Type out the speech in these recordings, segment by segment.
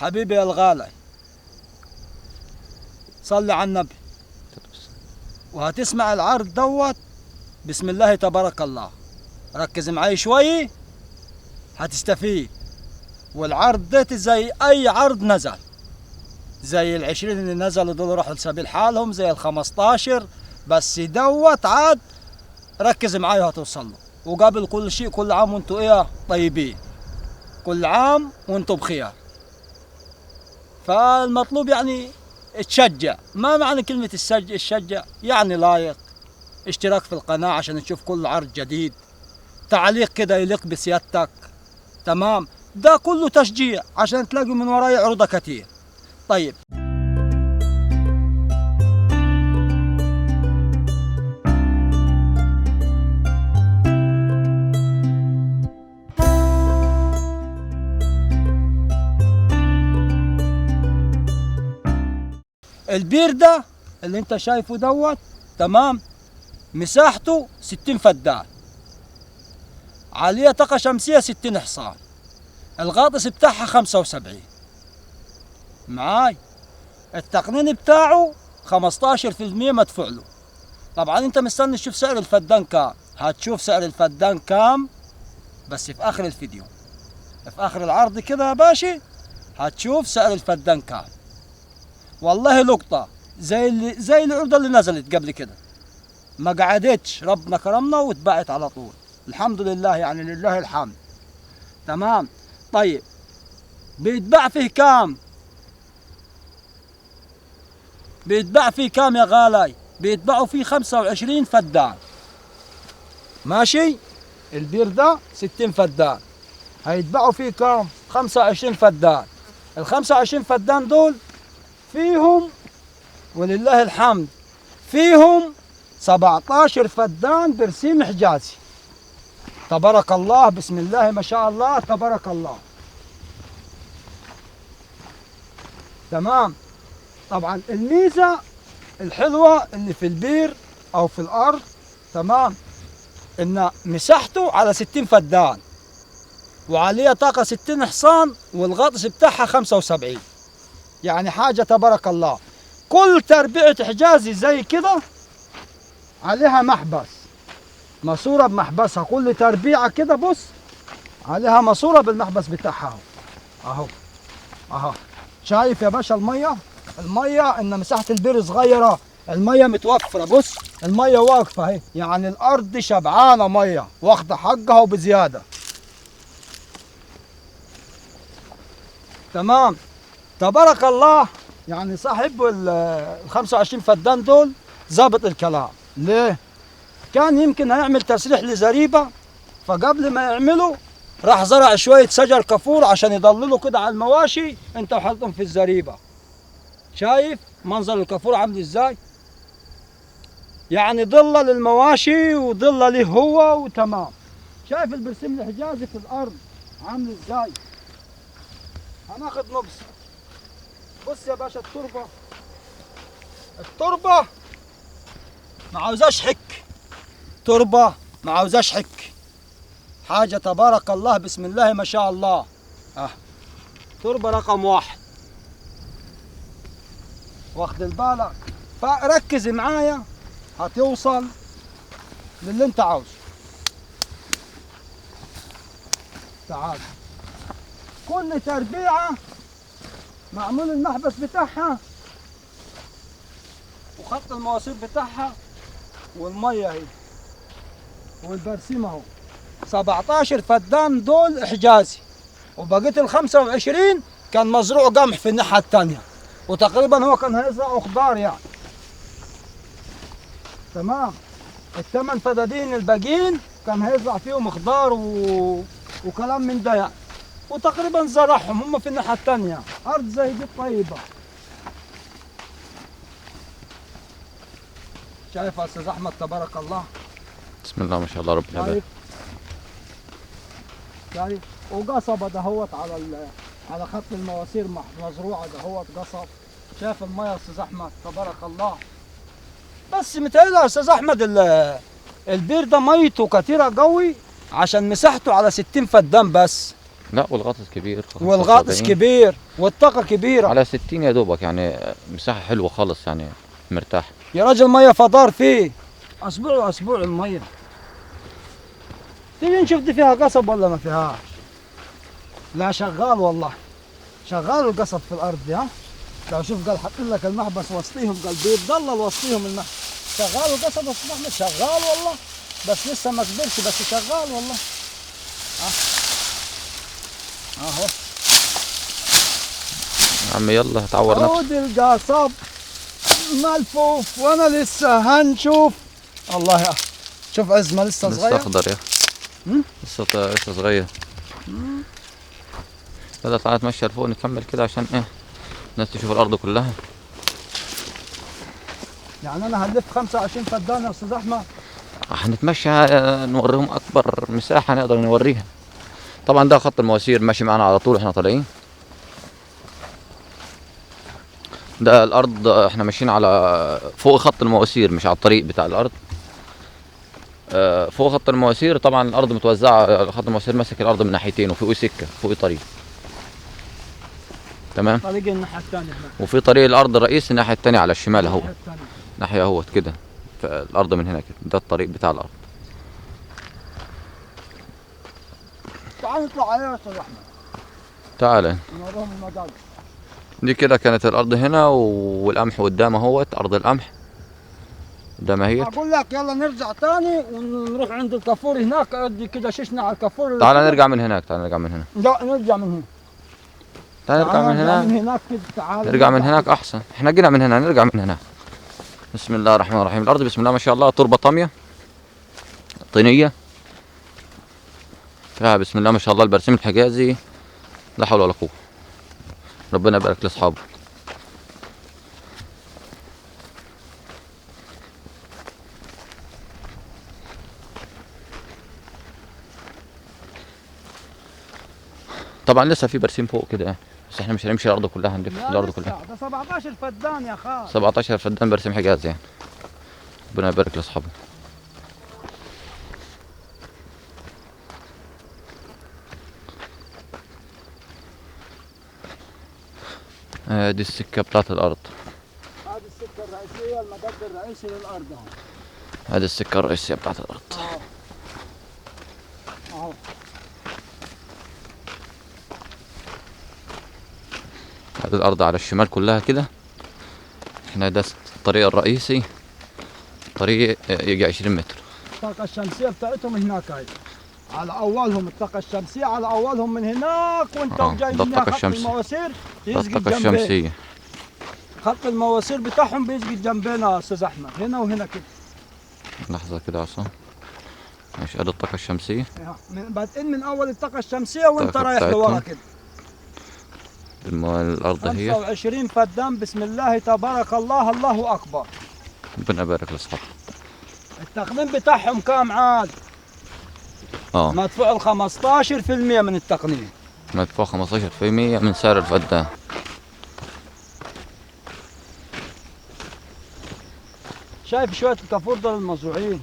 حبيبي يا الغالي، صلي على النبي وهتسمع العرض دوت. بسم الله تبارك الله، ركز معي شوي هتستفيد. والعرض ده زي اي عرض نزل، زي ال20 اللي نزلوا دول راحوا لسبيل حالهم، زي ال15، بس دوت عاد ركز معايا وهتوصل له. وقبل كل شيء كل عام وانتم ايه طيبين، كل عام وانتم بخير. فالمطلوب يعني تشجع. ما معنى كلمة الشجع؟ يعني لايك، اشتراك في القناة عشان تشوف كل عرض جديد، تعليق كده يليق بسيادتك. تمام، ده كله تشجيع عشان تلاقي من وراي عروضة كتير. طيب، البير ده اللي انت شايفه دوت، تمام، مساحته 60 فدان، عليه طاقة شمسية 60 حصان، الغاطس بتاعها 75 معاي، التقنين بتاعه 15% مدفوع له. طبعا انت مستني تشوف سعر الفدان كام، هتشوف سعر الفدان كام بس في اخر الفيديو، في اخر العرض كده يا باشا هتشوف سعر الفدان كام. والله لقطة زي العروض اللي نزلت قبل كده، ما قعدتش، ربنا كرمنا واتباعت على طول، الحمد لله، يعني لله الحمد. تمام. طيب، بيتباع فيه كام؟ بيتباع فيه كام يا غالي؟ بيتباعوا فيه 25 فدان. ماشي، البير ده 60 فدان، هيتباعوا فيه كام؟ 25 فدان. ال 25 فدان دول فيهم ولله الحمد فيهم 17 فدان برسيم حجازي. تبارك الله، بسم الله ما شاء الله، تبارك الله. تمام. طبعا الميزة الحلوة اللي في البير او في الارض، تمام، ان مساحته على 60 فدان وعليه طاقة 60 حصان والغطس بتاعها 75، يعني حاجة تبارك الله. كل تربيعة حجازي زي كده عليها محبس، ماسورة بمحبسها، كل تربيعة كده بص عليها ماسورة بالمحبس بتاعها اهو اهو. شايف يا باشا المية ان مساحة البير صغيرة، المية متوفرة، بص المية واقفة اهي، يعني الارض شبعانة مية واخدة حقها وبزيادة. تمام، تبارك الله. يعني صاحب ال 25 فدان دول ظابط الكلام. ليه؟ كان يمكن هيعمل تسريح لزريبة، فقبل ما يعمله راح زرع شوية شجر كافور عشان يضللوا كده على المواشي، انت وحطهم في الزريبة. شايف منظر الكافور عامل ازاي؟ يعني ضلة للمواشي وضلة له هو وتمام. شايف البرسيم الحجازي في الارض عامل ازاي؟ هناخد نبص. بص يا باشا، التربة ما عاوزاش حك، تربة ما عاوزاش حك، حاجة تبارك الله، بسم الله ما شاء الله. تربة رقم 1، واخد بالك؟ فركز معايا هتوصل للي انت عاوزه. تعال، كل تربيعة معمول المحبس بتاعها وخط المواسير بتاعها والمية اهي والبرسيم اهو. 17 فدان دول حجازي، وبقيت ال 25 كان مزروع قمح في الناحية التانية، وتقريبا هو كان هيزرع خضار يعني. تمام، ال8 فدادين الباقيين كان هيزرع فيهم خضار وكلام من ده يعني، وتقريبا زرعهم هم في الناحية التانية. أرض زي دي طيبة. شايف يا أستاذ أحمد تبارك الله؟ بسم الله ما شاء الله، ربنا يبارك. شايف وقصبة دهوت على خط المواسير مزروعة دهوت قصب. شايف المية يا أستاذ أحمد تبارك الله. بس متهيألي يا أستاذ أحمد البير ده ميته كتيرة قوي عشان مساحته على 60 فدان بس. لا والغطس كبير. والغطس 75. كبير والطاقة كبيرة. على 60 يا دوبك، يعني مساحة حلوة خالص، يعني مرتاح. يا راجل مية فضار فيه أسبوع وأسبوع المية. تيجي نشوف دي فيها قصب ولا ما فيهاش. لا شغال والله، شغال القصب في الأرض دي. ها لو شوف قال حط لك المحبس وسطيهم، قال بيتضلل وسطيهم المحبس. شغال القصب يا أستاذ أحمد، شغال والله، بس لسه ما كبرش، بس شغال والله. اهو يا عم يلا هتعور نفسك. عود القصب ملفوف وانا لسه هنشوف. الله يا شوف عزمه لسه لسه صغير. اخضر يا لسه صغير. يلا تعالى نتمشى لفوق نكمل كده عشان ايه الناس تشوف الارض كلها. يعني انا هنلف 25 فدان يا استاذ احمد. هنتمشى نوريهم اكبر مساحة نقدر نوريها. طبعا ده خط المواسير ماشي معانا على طول احنا طالعين. ده الارض احنا ماشيين على فوق خط المواسير، مش على الطريق بتاع الارض. فوق خط المواسير. طبعا الارض متوزعه، خط المواسير ماسك الارض من ناحيتين، وفوق سكه فوق طريق. تمام. طريق الناحيه الثانيه هناك. وفي طريق الارض الرئيسي الناحيه الثانيه على الشمال اهو، الناحية الثانية. ناحيه اهوت كده. فالارض من هنا كده، ده الطريق بتاع الارض. تعال نطلع عليه يا استاذ احمد. تعالى. نوريهم المدار. دي كده كانت الارض هنا، والقمح قدام اهوت، ارض القمح قدام اهيت. اقول لك يلا نرجع تاني ونروح عند الكافور هناك، ادي كده ششنا على الكافور. تعالى نرجع من هناك، تعالى نرجع من هنا. لا نرجع من هنا. تعالى نرجع من هنا. من هناك كده. تعال نرجع من هناك احسن، احنا جينا من هنا نرجع من هناك. بسم الله الرحمن الرحيم. الارض بسم الله ما شاء الله، تربه طاميه طينيه فيها بسم الله ما شاء الله البرسيم الحجازي، لا حول ولا قوه. ربنا يبارك لاصحابه. طبعا لسه في برسيم فوق كده يعني، بس احنا مش هنمشي الارض كلها، هنلف الارض كلها. ده 17 فدان يا خال. 17 فدان برسيم حجازي يعني. ربنا يبارك لاصحابه. دي السكه بتاعت الارض. هذه السكه الرئيسيه، المدد الرئيسي للارض اهو. هذه السكه الرئيسيه بتاعت الارض. اهو. هذه الارض على الشمال كلها كده. احنا ده الطريق الرئيسي، طريق يجي 20 متر. الطاقه الشمسيه بتاعتهم هناك هاي على اولهم، الطاقه الشمسيه على اولهم من هناك، وانت جاي ده من الطاقة خط الشمسية. المواسير ده يسقط الطاقه جنبين. الشمسيه. خط المواسير بتاعهم بيسقط جنبنا يا استاذ احمد، هنا وهنا كده. لحظه كده عصام. ماشي، ادي الطاقه الشمسيه. بادئين من اول الطاقه الشمسيه وانت الطاقة رايح بتاعتهم. لورا كده. الارض هي. 25 فدان بسم الله تبارك الله، الله اكبر. ربنا يبارك لاصحابه. التقنين بتاعهم كام عاد؟ مدفوع ال 15% من التقنين. مدفوع 15% من سعر الفدان. شايف شويه الكافور دول المزروعين.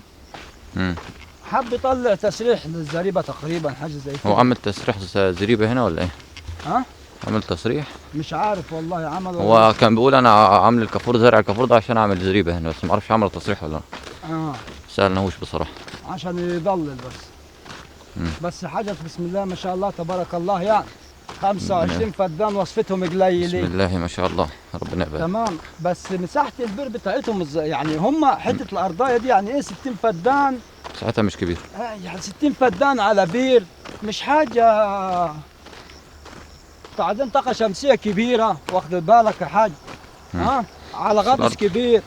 حب يطلع تسريح للزريبه تقريبا، حاجه زي كده. هو عمل تسريح زريبه هنا ولا ايه؟ ها؟ عمل تصريح؟ مش عارف والله عمل ولا هو كان بيقول انا عامل الكافور، زارع الكافور ده عشان اعمل زريبه هنا، بس ما اعرفش عمل تصريح ولا لا. سألناهوش بصراحه. عشان يضلل بس. بس حاجه بسم الله ما شاء الله تبارك الله يعني. 25 فدان وصفتهم قليلين. بسم الله ما شاء الله، ربنا يبارك. تمام، بس مساحه البير بتاعتهم يعني هم حته الارضايه دي يعني ايه 60 فدان. مساحتها مش كبيره. يعني 60 فدان على بير مش حاجه. بعدين طاقه شمسيه كبيره، واخد بالك يا حاج. على غطس كبير.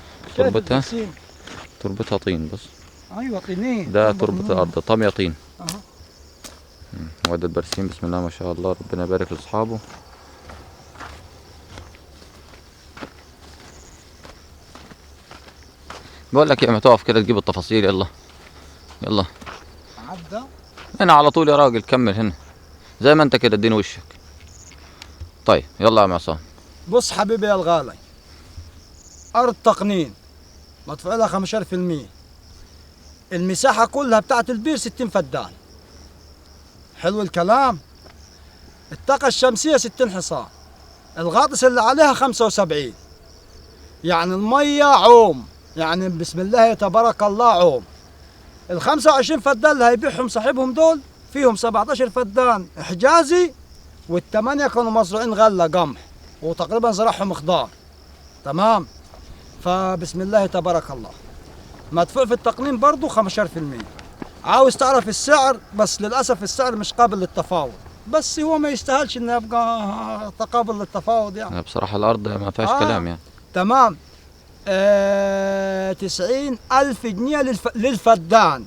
تربتها طين بس. ايوه طينين. ده تربه الارض طاميه طين. وده البرسيم بسم الله ما شاء الله، ربنا يبارك لاصحابه. بقول لك يا ما تقف كده تجيب التفاصيل. يلا يلا عدى هنا على طول يا راجل، كمل هنا زي ما انت كده اديني وشك. طيب يلا يا عم عصام. بص حبيبي يا الغالي، ارض تقنين مدفوع لها 15%. المساحه كلها بتاعت البير 60 فدان. حلو الكلام. الطاقة الشمسية 60 حصان، الغاطس اللي عليها 75. يعني المية عوم، يعني بسم الله تبارك الله عوم. ال 25 فدان اللي هيبيعهم صاحبهم دول فيهم 17 فدان حجازي، والثمانية كانوا مزروعين غلة قمح، وتقريبا زرعهم خضار. تمام. فبسم الله تبارك الله. مدفوع في التقنين برضو 15%. عاوز تعرف السعر، بس للأسف السعر مش قابل للتفاوض، بس هو ما يستاهلش انه يبقى تقابل للتفاوض يعني. يعني بصراحة الأرض ما فيهاش كلام يعني. تمام. 90,000 جنيه للفدان.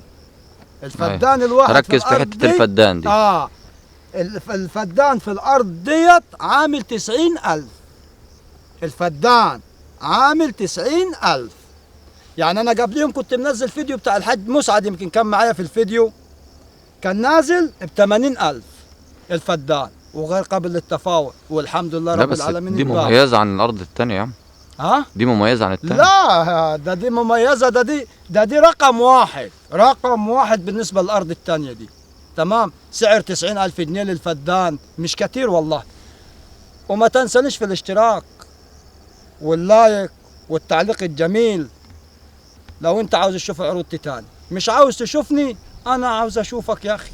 الفدان الواحد ركز في حتة الفدان دي. الفدان في الأرض ديت عامل 90,000. الفدان عامل 90,000. يعني أنا قبليهم كنت منزل فيديو بتاع الحاج مسعد، يمكن كان معايا في الفيديو، كان نازل ب80,000 الفدان وغير قابل للتفاوض، والحمد لله رب العالمين. دي مميزة عن الأرض التانية يا عم. دي مميزة عن التانية. لا، دي مميزة، دي رقم واحد، رقم واحد بالنسبة للأرض التانية دي. تمام. سعر 90,000 جنيه للفدان مش كتير والله. وما تنسانيش في الاشتراك واللايك والتعليق الجميل. لو انت عاوز تشوف عروض تاني، مش عاوز تشوفني، انا عاوز اشوفك يا اخي.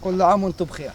كل عام وانتم بخير.